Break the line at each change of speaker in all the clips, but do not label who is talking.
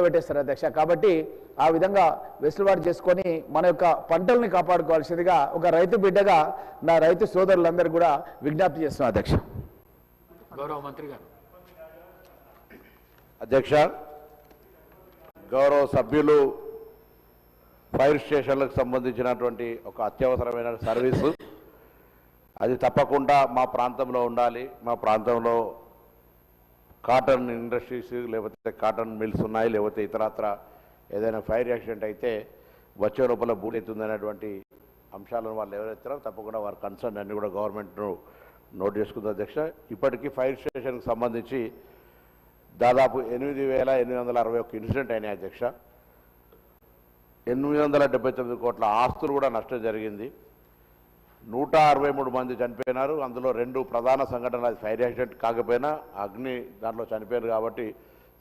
పెట్టేస్తారు అధ్యక్ష. కాబట్టి ఆ విధంగా వెసులుబాటు చేసుకొని మన యొక్క పంటల్ని కాపాడుకోవాల్సిందిగా ఒక రైతు బిడ్డగా నా రైతు సోదరులందరూ కూడా విజ్ఞప్తి చేస్తున్నాను అధ్యక్ష.
గౌరవ మంత్రి గారు.
అధ్యక్ష, గౌరవ సభ్యులు ఫైర్ స్టేషన్లకు సంబంధించినటువంటి ఒక అత్యవసరమైన సర్వీసు, అది తప్పకుండా మా ప్రాంతంలో ఉండాలి. మా ప్రాంతంలో కాటన్ ఇండస్ట్రీస్ లేకపోతే కాటన్ మిల్స్ ఉన్నాయి, లేకపోతే ఇతరత్ర ఏదైనా ఫైర్ యాక్సిడెంట్ అయితే వచ్చే లోపల బూడెత్తుందనేటువంటి అంశాలను వాళ్ళు ఎవరైతారో తప్పకుండా వారి కన్సర్న్ అన్ని కూడా గవర్నమెంట్ను నోట్ చేసుకుంది అధ్యక్ష. ఇప్పటికీ ఫైర్ స్టేషన్కి సంబంధించి దాదాపు 8,861 ఇన్సిడెంట్ అయినాయి అధ్యక్ష. 879 కోట్ల ఆస్తులు కూడా నష్టం జరిగింది. 163 మంది చనిపోయినారు. అందులో 2 ప్రధాన సంఘటనలు, అది ఫైర్ యాక్సిడెంట్ కాకపోయినా అగ్ని దాంట్లో చనిపోయారు. కాబట్టి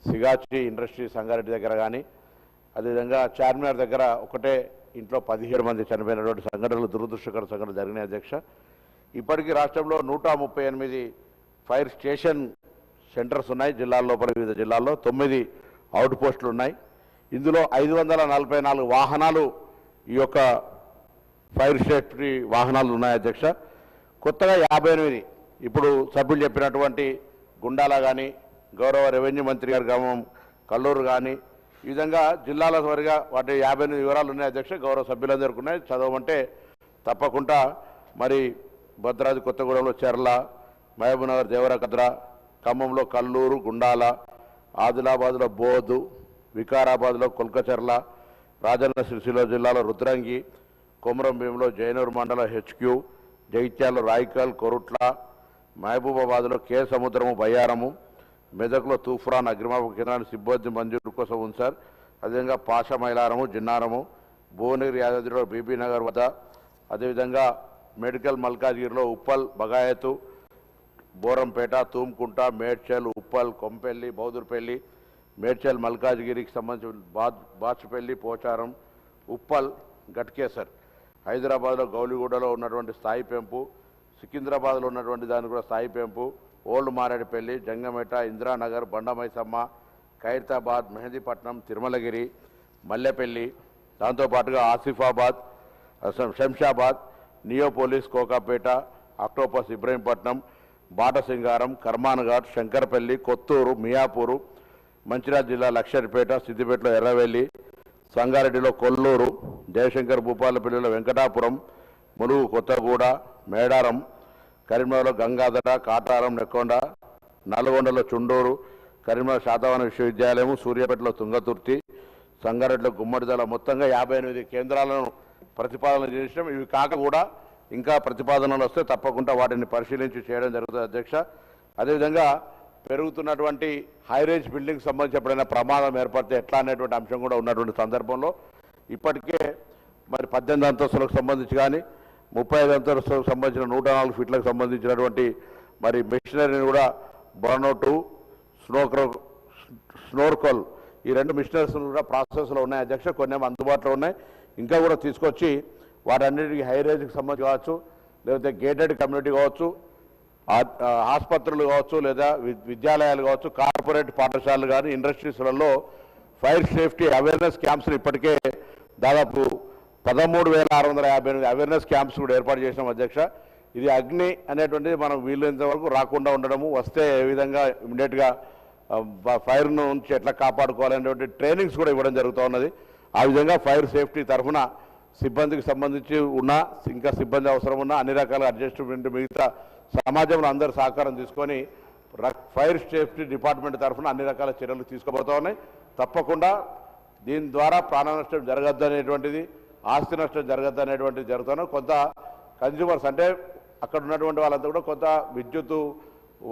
సిగాచి ఇండస్ట్రీ సంగారెడ్డి దగ్గర కానీ, అదేవిధంగా చార్మినార్ దగ్గర ఒకటే ఇంట్లో 17 మంది చనిపోయినటువంటి సంఘటనలు, దురదృష్టకర సంఘటనలు జరిగినాయి అధ్యక్ష. ఇప్పటికీ రాష్ట్రంలో 138 ఫైర్ స్టేషన్ సెంటర్స్ ఉన్నాయి జిల్లాల లోపల. వివిధ జిల్లాల్లో 9 అవుట్ పోస్టులు ఉన్నాయి. ఇందులో 544 వాహనాలు ఈ యొక్క ఫైర్ సేఫ్టీ వాహనాలు ఉన్నాయి అధ్యక్ష. కొత్తగా 58 ఇప్పుడు సభ్యులు చెప్పినటువంటి గుండాల కానీ, గౌరవ రెవెన్యూ మంత్రి గారి గ్రామం కల్లూరు కానీ, ఈ విధంగా జిల్లాల వారిగా వాటి 58 వివరాలు ఉన్నాయి అధ్యక్ష. గౌరవ సభ్యులందరికీ ఉన్నాయి, చదవమంటే తప్పకుండా. మరి భద్రాద్రి కొత్తగూడెంలో చెర్ల, మహబూబ్నగర్ దేవరకద్ర, ఖమ్మంలో కల్లూరు గుండాల, ఆదిలాబాద్లో బోధు, వికారాబాద్లో కొల్కచెర్ల, రాజన్న సిరిసిల్ల జిల్లాలో రుద్రంగి, కొమరంభీంలో జైనూరు మండల హెచ్క్యూ, జగిత్యాలలో రాయికల్ కొరుట్ల, మహబూబాబాద్లో కే సముద్రము బయ్యారము, మెదక్లో తూఫాన్ అగ్నిమాపక కేంద్రాన్ని సిబ్బంది మంజూరు కోసం ఉంచారు. అదేవిధంగా పాష మైలారము, జిన్నారము, భువనగిరి యాదాద్రిలో బీబీ నగర్ వద్ద, అదేవిధంగా మెడికల్ మల్కాజ్గిరిలో ఉప్పల్, బగాయతు, బోరంపేట, తూమ్కుంట, మేడ్చల్, ఉప్పల్, కొంపెల్లి, బౌదుర్పల్లి, మేడ్చల్ మల్కాజ్గిరికి సంబంధించిన బాచ్పల్లి, పోచారం, ఉప్పల్, గట్కేసర్, హైదరాబాద్లో గౌలిగూడలో ఉన్నటువంటి స్థాయి పెంపు, సికింద్రాబాద్లో ఉన్నటువంటి దాన్ని కూడా స్థాయి పెంపు, ఓల్డ్ మారేడుపల్లి, జంగమేట, ఇందిరానగర్, బండమైసమ్మ, ఖైరతాబాద్, మెహదీపట్నం, తిరుమలగిరి, మల్లెపల్లి, దాంతోపాటుగా ఆసిఫాబాద్, శంషాబాద్, నియోపోలిస్, కోకాపేట, అక్టోపస్, ఇబ్రహీంపట్నం, బాటసింగారం, కర్మాన్ఘాట్, శంకరపల్లి, కొత్తూరు, మియాపూరు, మంచిర్యాల జిల్లా లక్షరిపేట, సిద్దిపేటలో ఎర్రవెల్లి, సంగారెడ్డిలో కొల్లూరు, జయశంకర్ భూపాలపల్లిలో వెంకటాపురం, ములుగు కొత్తగూడ, మేడారం, కరీంనగర్లో గంగాధర, కాటారం, నెక్కొండ, నల్గొండలో చుండూరు, కరీంనగర్ శాతవాహన విశ్వవిద్యాలయం, సూర్యాపేటలో తుంగతుర్తి, సంగారెడ్డిలో గుమ్మడిదల, మొత్తంగా 58 కేంద్రాలను ప్రతిపాదన చేసినాం. ఇవి కాక కూడా ఇంకా ప్రతిపాదనలు వస్తే తప్పకుండా వాటిని పరిశీలించి చేయడం జరుగుతుంది అధ్యక్ష. అదేవిధంగా పెరుగుతున్నటువంటి హైరేంజ్ బిల్డింగ్ సంబంధించి ఎప్పుడైనా ప్రమాదం ఏర్పడితే ఎట్లా అనేటువంటి అంశం కూడా ఉన్నటువంటి సందర్భంలో ఇప్పటికే మరి 18 అంతస్తులకు సంబంధించి కానీ 35 అంతస్తులకు సంబంధించిన 104 ఫీట్లకు సంబంధించినటువంటి మరి మిషనరీని కూడా బర్నౌటు, స్నోర్కల్, ఈ 2 మిషనరీస్ కూడా ప్రాసెస్లో ఉన్నాయి అధ్యక్ష. కొన్ని అందుబాటులో ఉన్నాయి, ఇంకా కూడా తీసుకొచ్చి వాటన్నిటికీ హైరేంజ్కి సంబంధించి కావచ్చు, లేకపోతే గేటెడ్ కమ్యూనిటీ కావచ్చు, ఆసుపత్రులు కావచ్చు, లేదా విద్యాలయాలు కావచ్చు, కార్పొరేట్ పాఠశాలలు కానీ, ఇండస్ట్రీస్లలో ఫైర్ సేఫ్టీ అవేర్నెస్ క్యాంప్స్ని ఇప్పటికే దాదాపు 13,658 అవేర్నెస్ క్యాంప్స్ కూడా ఏర్పాటు చేసినాం అధ్యక్ష. ఇది అగ్ని అనేటువంటిది మనం వీలైనంత వరకు రాకుండా ఉండడము, వస్తే ఏ విధంగా ఇమీడియట్గా ఫైర్ నుంచి ఎట్లా కాపాడుకోవాలనేటువంటి ట్రైనింగ్స్ కూడా ఇవ్వడం జరుగుతూ ఉన్నది. ఆ విధంగా ఫైర్ సేఫ్టీ తరఫున సిబ్బందికి సంబంధించి ఉన్న, ఇంకా సిబ్బంది అవసరం ఉన్న అన్ని రకాల అడ్జస్ట్మెంట్ మిగతా సమాజంలో అందరూ సహకారం తీసుకొని ఫైర్ సేఫ్టీ డిపార్ట్మెంట్ తరఫున అన్ని రకాల చర్యలు తీసుకోబోతూ ఉన్నాయి. తప్పకుండా దీని ద్వారా ప్రాణ నష్టం జరగద్దు అనేటువంటిది, ఆస్తి నష్టం జరగద్దు అనేటువంటిది జరుగుతున్నాయి. కొంత కన్జ్యూమర్స్ అంటే అక్కడ ఉన్నటువంటి వాళ్ళంతా కూడా కొంత విద్యుత్తు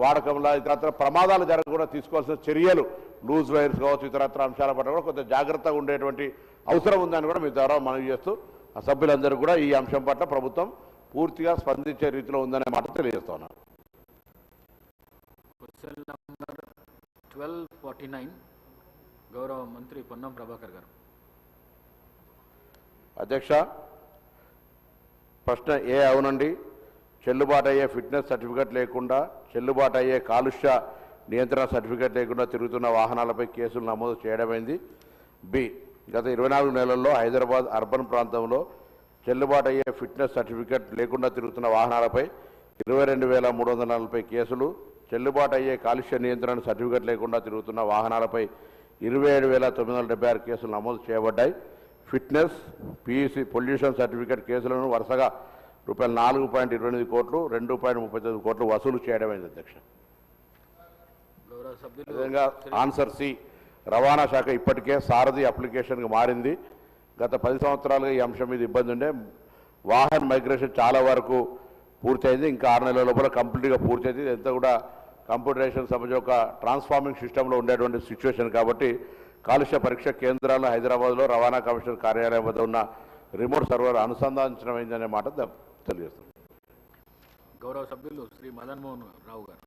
వాడకంలో ఇతరత్ర ప్రమాదాలు జరగకుండా తీసుకోవాల్సిన చర్యలు, లూజ్ వైర్స్ కావచ్చు, ఇతరత్ర అంశాల పట్ల కూడా కొంత జాగ్రత్తగా ఉండేటువంటి అవసరం ఉందని కూడా మీ ద్వారా మనవి చేస్తూ ఆ సభ్యులందరూ కూడా ఈ అంశం పట్ల ప్రభుత్వం పూర్తిగా స్పందించే రీతిలో ఉందనే మాట తెలియజేస్తున్నాను.
1249 గౌరవ మంత్రి పొన్నం ప్రభాకర్ గారు.
అధ్యక్ష, ప్రశ్న ఏ అవునండి. చెల్లుబాటు అయ్యే ఫిట్నెస్ సర్టిఫికెట్ లేకుండా చెల్లుబాటు అయ్యే కాలుష్య నియంత్రణ సర్టిఫికేట్ లేకుండా తిరుగుతున్న వాహనాలపై కేసులు నమోదు చేయడమైంది. బి. గత 24 నెలల్లో హైదరాబాద్ అర్బన్ ప్రాంతంలో చెల్లుబాటు అయ్యే ఫిట్నెస్ సర్టిఫికేట్ లేకుండా తిరుగుతున్న వాహనాలపై 22,340 కేసులు, చెల్లుబాటు అయ్యే కాలుష్య నియంత్రణ సర్టిఫికేట్ లేకుండా తిరుగుతున్న వాహనాలపై 27,976 కేసులు నమోదు చేయబడ్డాయి. ఫిట్నెస్, పిఈసి, పొల్యూషన్ సర్టిఫికేట్ కేసులను వరుసగా రూపాయలు 4.28 కోట్లు, 2.39 కోట్లు వసూలు చేయడమైంది అధ్యక్ష.
గౌరవ సభ్యులు
విధంగా ఆన్సర్ సి, రవాణా శాఖ ఇప్పటికే సారథి అప్లికేషన్గా మారింది. గత 10 సంవత్సరాలుగా ఈ అంశం మీద ఇబ్బంది ఉండే. వాహన్ మైగ్రేషన్ చాలా వరకు పూర్తయింది. ఇంకా 6 నెలల లోపల కంప్లీట్గా పూర్తయింది. ఇదంతా కూడా కంప్యూటరైజేషన్ సంబంధించి ఒక ట్రాన్స్ఫార్మింగ్ సిస్టంలో ఉండేటువంటి సిచ్యువేషన్ కాబట్టి కాలుష్య పరీక్ష కేంద్రాలు హైదరాబాద్లో రవాణా కమిషనర్ కార్యాలయం వద్ద ఉన్న రిమోట్ సర్వర్ అనుసంధానించడమైందనే మాట తెలియజేస్తుంది.
గౌరవ సభ్యులు శ్రీ మదన్ మోహన్ రావు గారు.